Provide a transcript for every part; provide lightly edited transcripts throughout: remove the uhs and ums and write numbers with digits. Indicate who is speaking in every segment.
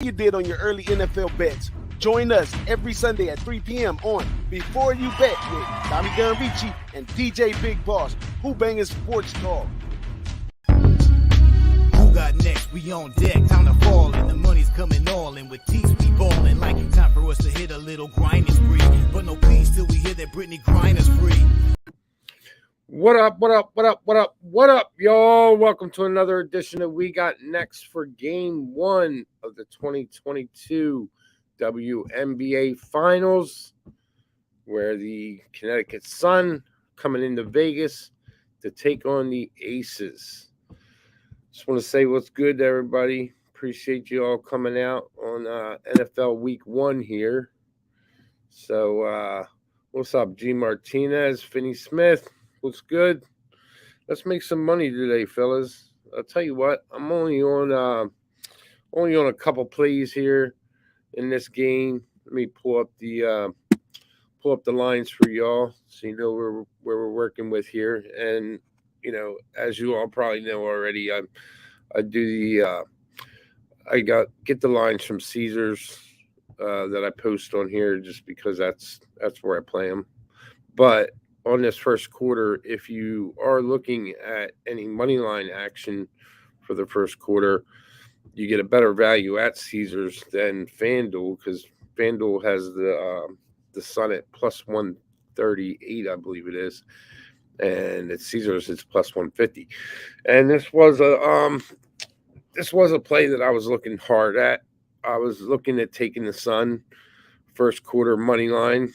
Speaker 1: you did on your early NFL bets. Join us every Sunday at 3 p.m. on Before You Bet with Tommy Garavici and DJ Big Boss, Who-Bangin Sports Talk.
Speaker 2: Who got next? We on deck, time to fall in. The money's coming all in with Teece, we ballin'. Like time for us to hit a little grinding spree. But no peace till we hear that Britney Griner's free.
Speaker 3: What up, y'all? Welcome to another edition of We Got Next for Game 1 of the 2022 WNBA Finals, where the Connecticut Sun coming into Vegas to take on the Aces. Just want to say what's good to everybody. Appreciate you all coming out on NFL Week 1 here. So, what's up, G. Martinez, Finney Smith? What's good? Let's make some money today, fellas. I'll tell you what, I'm only on a couple plays here in this game. Let me pull up the lines for y'all so you know where we're working with here. And as you all probably know already, I get the lines from Caesars that I post on here just because that's where I play them. But on this first quarter, if you are looking at any money line action for the first quarter, you get a better value at Caesars than FanDuel, because FanDuel has the Sun at plus 138, I believe it is, and at Caesars it's plus 150. And this was a play that I was looking hard at. I was looking at taking the Sun first quarter money line.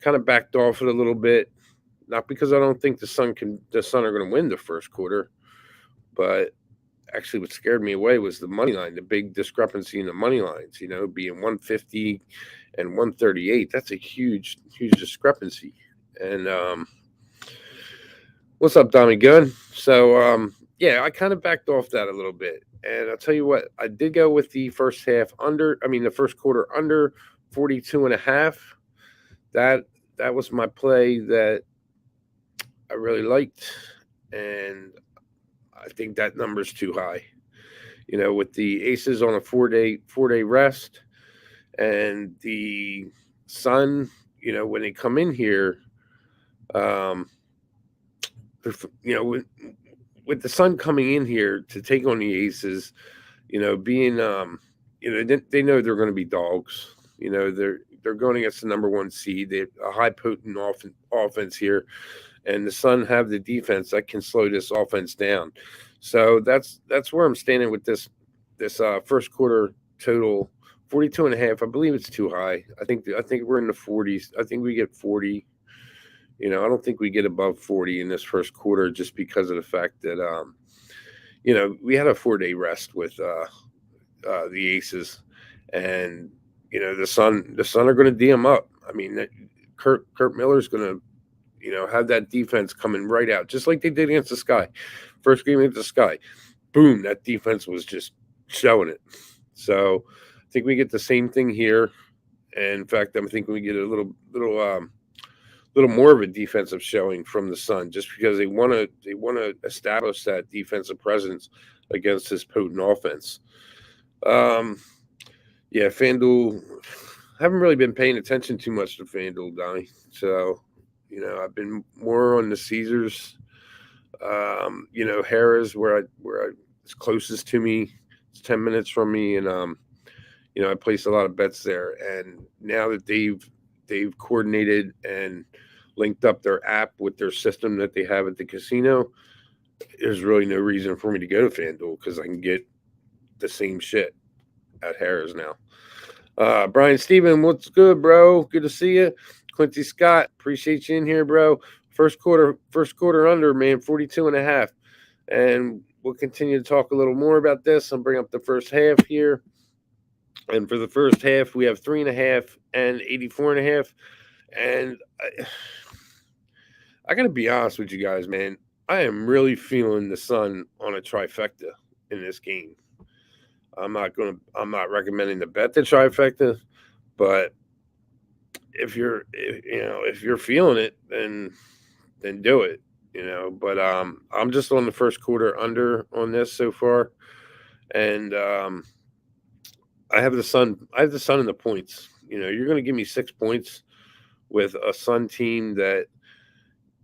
Speaker 3: Kind of backed off it a little bit, not because I don't think the Sun are going to win the first quarter, but actually what scared me away was the money line, the big discrepancy in the money lines, being 150 and 138. That's a huge discrepancy. And what's up, Tommy Gunn? So I kind of backed off that a little bit. And I'll tell you what, I did go with the first quarter under 42.5. That was my play that I really liked, and I think that number's too high. With the Aces on a four day rest, and the Sun, when they come in here, with the Sun coming in here to take on the Aces, being they know they're going to be dogs. They're going against the number one seed. They have a high potent offense here, and the Sun have the defense that can slow this offense down. So that's where I'm standing with this first quarter total, 42.5. I believe it's too high. I think we're in the 40s. I think we get 40. I don't think we get above 40 in this first quarter, just because of the fact that we had a 4-day rest with the Aces, and the Sun are going to D them up. I mean, Kurt Miller's going to, have that defense coming right out, just like they did against the Sky. First game against the Sky, boom, that defense was just showing it. So I think we get the same thing here. And in fact, I'm thinking we get a little more of a defensive showing from the Sun, just because they want to establish that defensive presence against this potent offense. Yeah, FanDuel, I haven't really been paying attention too much to FanDuel, Donnie. So, I've been more on the Caesars. Harrah's where it's closest to me. It's 10 minutes from me, and I placed a lot of bets there. And now that they've coordinated and linked up their app with their system that they have at the casino, there's really no reason for me to go to FanDuel, because I can get the same shit at Harrah's now. Brian Steven, what's good, bro? Good to see you. Quincy Scott, appreciate you in here, bro. First quarter under, man, 42.5. And we'll continue to talk a little more about this. I'll bring up the first half here. And for the first half, we have 3.5 and 84.5. And I got to be honest with you guys, man. I am really feeling the Sun on a trifecta in this game. I'm not recommending to bet the trifecta, but if you're feeling it, then do it, But I'm just on the first quarter under on this so far, and I have the Sun. I have the Sun in the points. You're going to give me 6 points with a Sun team that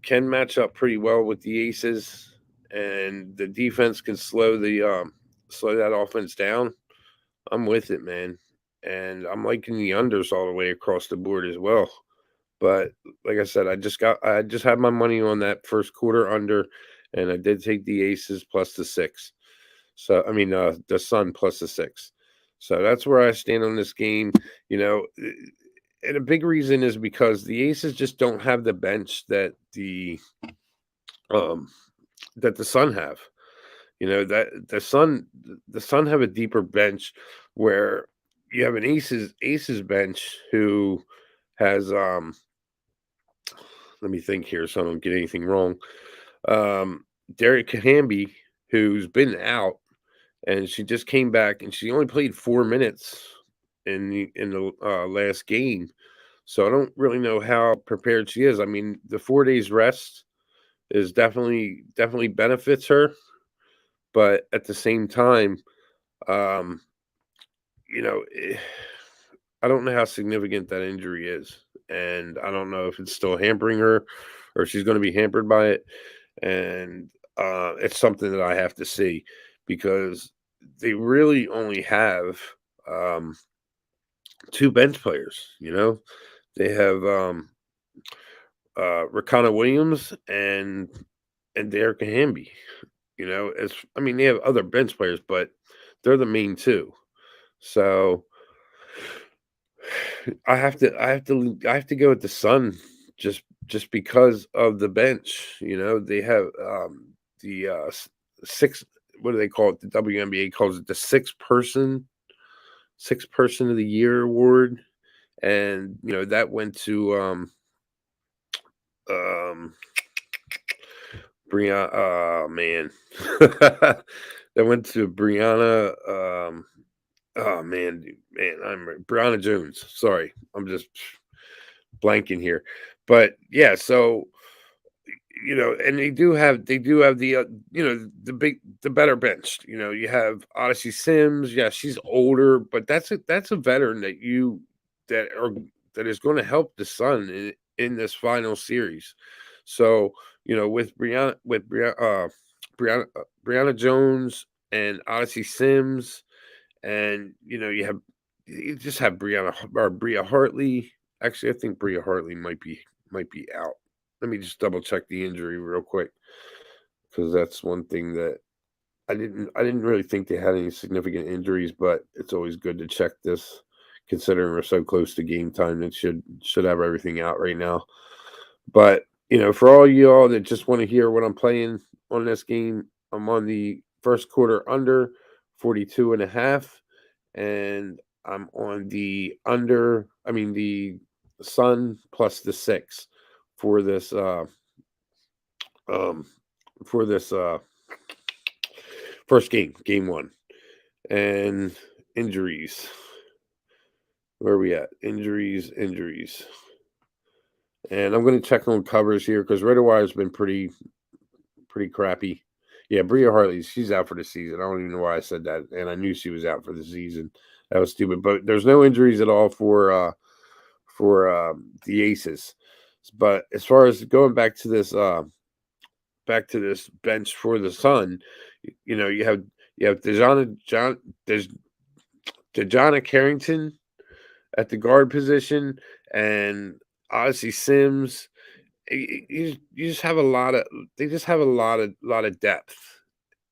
Speaker 3: can match up pretty well with the Aces, and the defense can slow that offense down. I'm with it, man, and I'm liking the unders all the way across the board as well. But like I said, I just had my money on that first quarter under, and I did take the Aces plus the 6. So I mean, the Sun plus the 6. So that's where I stand on this game. And a big reason is because the Aces just don't have the bench um that the Sun have. That the Sun have a deeper bench where you have an Aces bench who has let me think here so I don't get anything wrong. Derek Kahambi, who's been out, and she just came back, and she only played 4 minutes in the last game. So I don't really know how prepared she is. I mean, the 4 days rest is definitely benefits her, but at the same time, um, you know, eh, I don't know how significant that injury is, and I don't know if it's still hampering her or if she's going to be hampered by it. And it's something that I have to see because they really only have um, two bench players. They have Rakana Williams and Derek Hamby. As I mean, they have other bench players, but they're the main two. So I have to go with the Sun just because of the bench. They have the six. What do they call it? The WNBA calls it the six person of the year award, and that went to um Brianna. Oh man, that went to Brianna. Oh man, I'm Brianna Jones. Sorry, I'm just blanking here. But yeah, so and they do have the better bench. You have Odyssey Sims. Yeah, she's older, but that's a veteran that are that is going to help the Sun in this final series. So Brianna Jones and Odyssey Sims, and you just have Brianna or Bria Hartley. Actually, I think Bria Hartley might be out. Let me just double check the injury real quick because that's one thing that I didn't really think they had any significant injuries, but it's always good to check this considering we're so close to game time. It should have everything out right now. But for all y'all that just want to hear what I'm playing on this game, I'm on the first quarter under 42.5, and I'm on the the Sun plus the 6 for this um for this first game one. And injuries. Where are we at? Injuries. And I'm going to check on covers here because RotoWire's been pretty crappy. Yeah, Bria Hartley, she's out for the season. I don't even know why I said that, and I knew she was out for the season. That was stupid. But there's no injuries at all for the Aces. But as far as going back to this bench for the Sun, you have Dejana Carrington at the guard position, and Odyssey Sims. You just have a lot of they just have a lot of depth,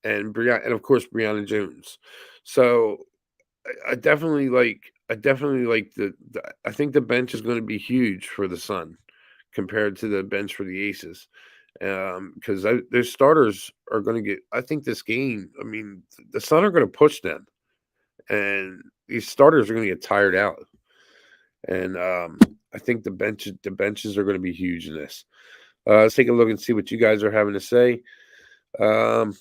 Speaker 3: and of course Brianna Jones. So I definitely like the I think the bench is going to be huge for the Sun compared to the bench for the Aces. Because their starters are going to get. I think this game. I mean, the Sun are going to push them, and these starters are going to get tired out. And I think the benches are going to be huge in this. Let's take a look and see what you guys are having to say. Um,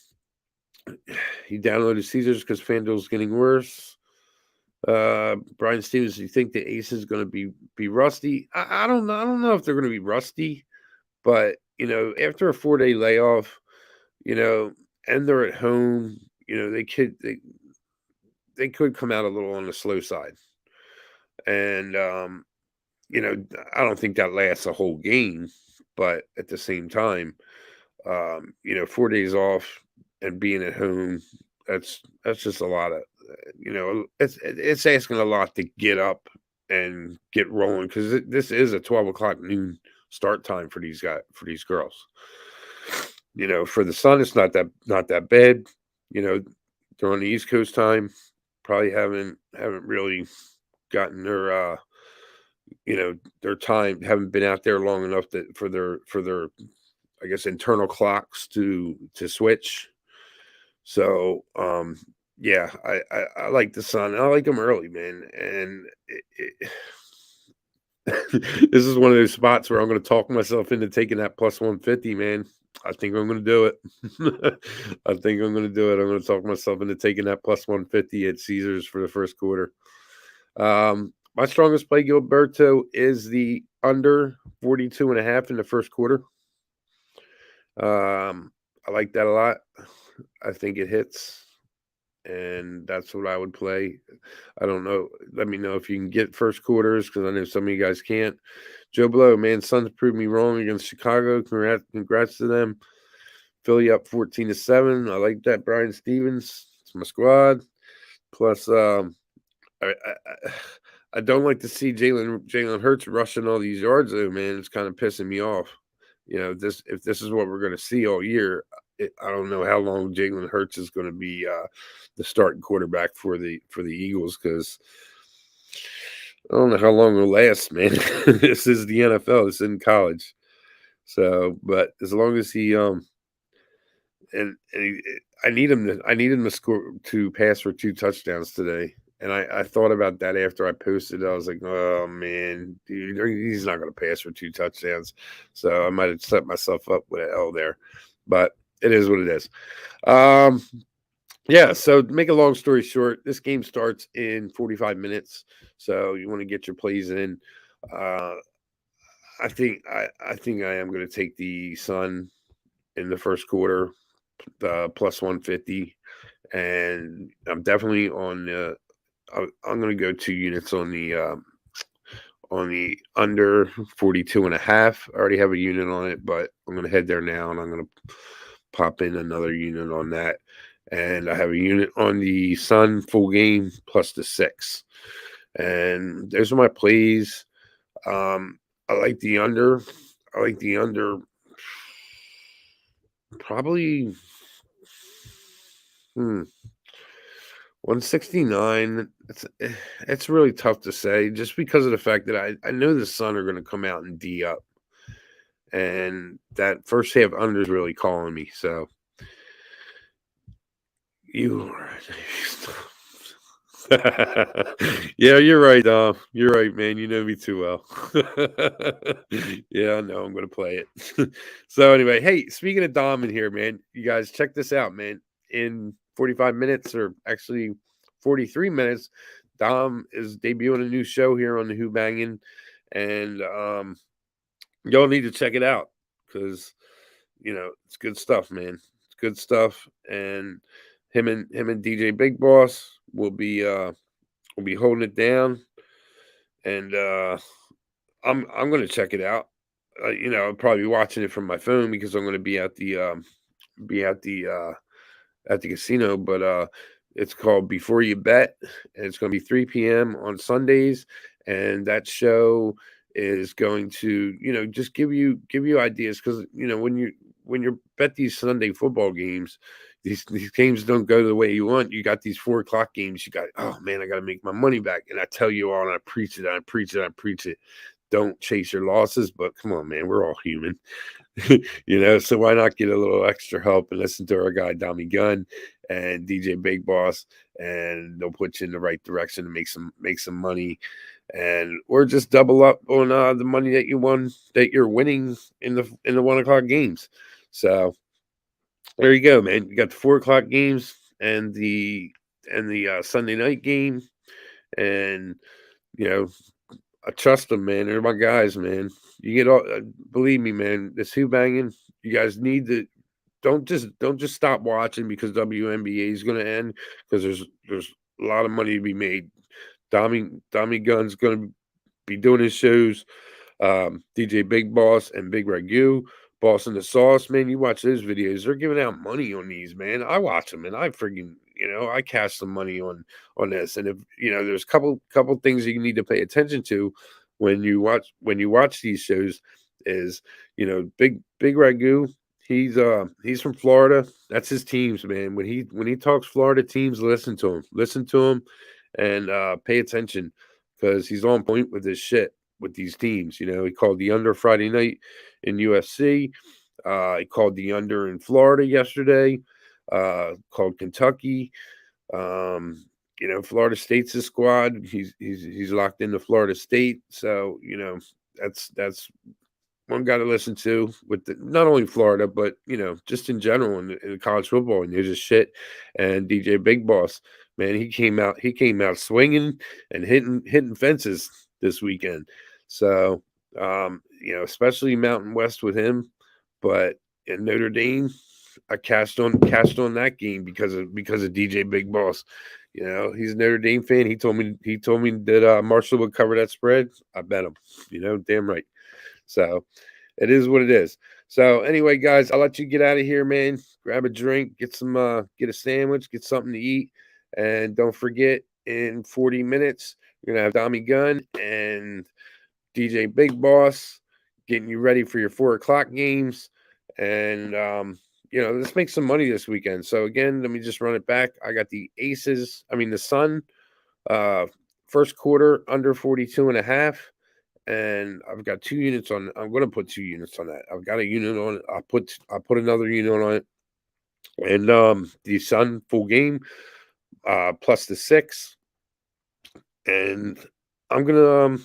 Speaker 3: he downloaded Caesars because FanDuel's getting worse. Brian Stevens, you think the Ace is going to be rusty? I don't know. I don't know if they're going to be rusty, but after a 4-day layoff, and they're at home, they could. they could come out a little on the slow side. And I don't think that lasts a whole game, but at the same time, 4 days off and being at home, that's just a lot of, it's asking a lot to get up and get rolling, because this is a 12 o'clock noon start time for these girls. For the Sun, it's not that bad. They're on the East Coast time. Probably haven't really gotten their their time, haven't been out there long enough for their I guess internal clocks to switch. So yeah, I like the Sun. I like them early, man. And this is one of those spots where I'm going to talk myself into taking that plus 150, man. I think I'm going to do it. I think I'm going to do it. I'm going to talk myself into taking that plus 150 at Caesars for the first quarter. My strongest play, Gilberto, is the under 42.5 in the first quarter. I like that a lot. I think it hits, and that's what I would play. I don't know. Let me know if you can get first quarters, because I know some of you guys can't. Joe Blow, man, Suns proved me wrong against Chicago. Congrats to them. Philly up 14-7. I like that. Brian Stevens, it's my squad. Plus, I don't like to see Jalen Hurts rushing all these yards, though, man. It's kind of pissing me off. If this is what we're going to see all year, I don't know how long Jalen Hurts is going to be the starting quarterback for the Eagles, because I don't know how long it'll last, man. This is the NFL. This isn't college. So, but as long as he I need him to score, to pass for 2 touchdowns today. And I thought about that after I posted. I was like, oh, man, dude, he's not going to pass for 2 touchdowns. So I might have set myself up with an L there. But it is what it is. Yeah, so to make a long story short, this game starts in 45 minutes. So you want to get your plays in. I think I am going to take the Sun in the first quarter, plus 150. And I'm definitely on I'm going to go 2 units on the under 42.5. I already have a unit on it, but I'm going to head there now, and I'm going to pop in another unit on that. And I have a unit on the Sun full game plus the 6. And those are my plays. I like the under. Probably 169. It's really tough to say, just because of the fact that I know the Sun are going to come out and D up. And that first half under is really calling me. So yeah, you're right, you're right, man. You know me too well. Yeah, I know. I'm gonna play it. So anyway, hey, speaking of Dom in here, man, you guys check this out, man. In 45 minutes, or actually 43 minutes, Dom is debuting a new show here on the Who-Bangin, and y'all need to check it out, because it's good stuff, man. It's good stuff. And him and DJ Big Boss will be holding it down, and I'm gonna check it out. I'll probably be watching it from my phone, because I'm gonna be at the casino. But it's called Before You Bet, and it's gonna be 3 p.m. on Sundays, and that show is going to just give you ideas, because when you bet these Sunday football games, these games don't go the way you want. You got these 4 o'clock games. You got, oh man, I got to make my money back. And I tell you all, and I preach it. Don't chase your losses, but come on, man, we're all human, So why not get a little extra help and listen to our guy Dommy Gunn and DJ Big Boss, and they'll put you in the right direction to make some money, or just double up on the money that you're winning in the 1 o'clock games. So there you go, man. You got the 4 o'clock games and the Sunday night game, and I trust them, man. They're my guys, man. You get all, believe me, man. This Who-Bangin, you guys need to don't just stop watching because WNBA is going to end, because there's lot of money to be made. Dami Gunn's going to be doing his shows. DJ Big Boss and Big Ragu, Boss in the Sauce, man. You watch those videos, they're giving out money on these, man. I watch them and I freaking, I cash some money on this. And if there's a couple things that you need to pay attention to when you watch these shows is, Big Ragu, he's from Florida. That's his teams, man. When he talks Florida teams, listen to him and pay attention, because he's on point with this shit with these teams. He called the under Friday night in UFC. He called the under in Florida yesterday. Called Kentucky. Florida State's his squad. He's locked into Florida State. So, that's one guy to listen to with not only Florida, but, just in general in college football. And there's a shit. And DJ Big Boss, man, he came out swinging and hitting fences this weekend. So, especially Mountain West with him, but in Notre Dame, I cashed on that game because of DJ Big Boss. He's a Notre Dame fan. He told me that Marshall would cover that spread. I bet him. Damn right. So it is what it is. So anyway, guys, I'll let you get out of here, man. Grab a drink, get a sandwich, get something to eat, and don't forget, in 40 minutes, you're gonna have Dami Gunn and DJ Big Boss getting you ready for your 4:00 games. And, let's make some money this weekend. So again, let me just run it back. I got the Sun, first quarter under 42.5. And I've got 2 units on. I'm going to put 2 units on that. I've got a unit on it. I put another unit on it. And, the Sun full game, plus the 6. And I'm going to,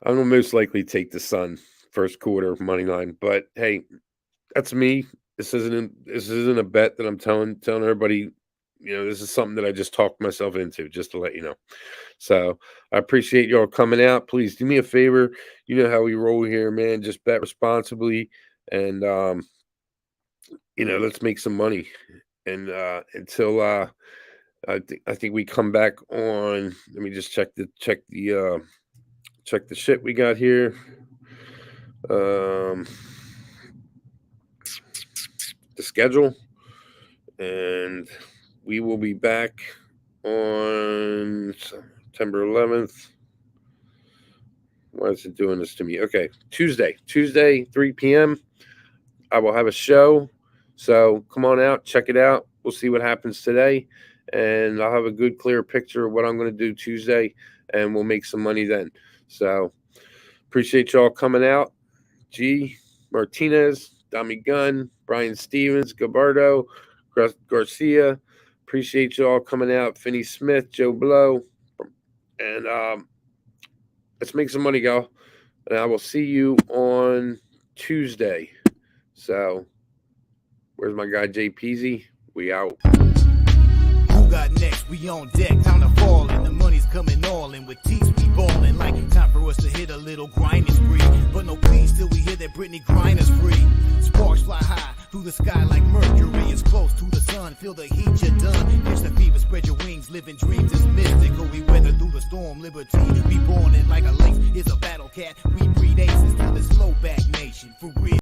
Speaker 3: I'm gonna most likely take the Sun first quarter money line, but hey, that's me. This isn't a bet that I'm telling everybody. This is something that I just talked myself into, just to let you know. So I appreciate y'all coming out. Please do me a favor. You know how we roll here, man. Just bet responsibly, and let's make some money. And until I think we come back on. Let me just check the shit we got here. The schedule, and we will be back on September 11th. Why is it doing this to me? Okay, Tuesday, 3 p.m. I will have a show, so come on out, check it out. We'll see what happens today, and I'll have a good, clear picture of what I'm going to do Tuesday, and we'll make some money then. So appreciate y'all coming out. G. Martinez, Dami Gunn, Brian Stevens, Gabardo, Garcia. Appreciate y'all coming out. Finney Smith, Joe Blow. And let's make some money, y'all. And I will see you on Tuesday. So, where's my guy Jay Peasy? We out.
Speaker 2: Who got next? We on deck. Time to fall in. The money's coming all in. With Teece, we ballin'. Like time for us to hit a little grinding spree. But no please till we hear that Britney Griner's free. Sparks fly high through the sky like Mercury. It's close to the sun. Feel the heat, you're done. Catch the fever, spread your wings. Living dreams is mystical. We weather through the storm. Liberty, we born in like a lynx. It's a battle cat. We breed aces to the slow back nation. For real.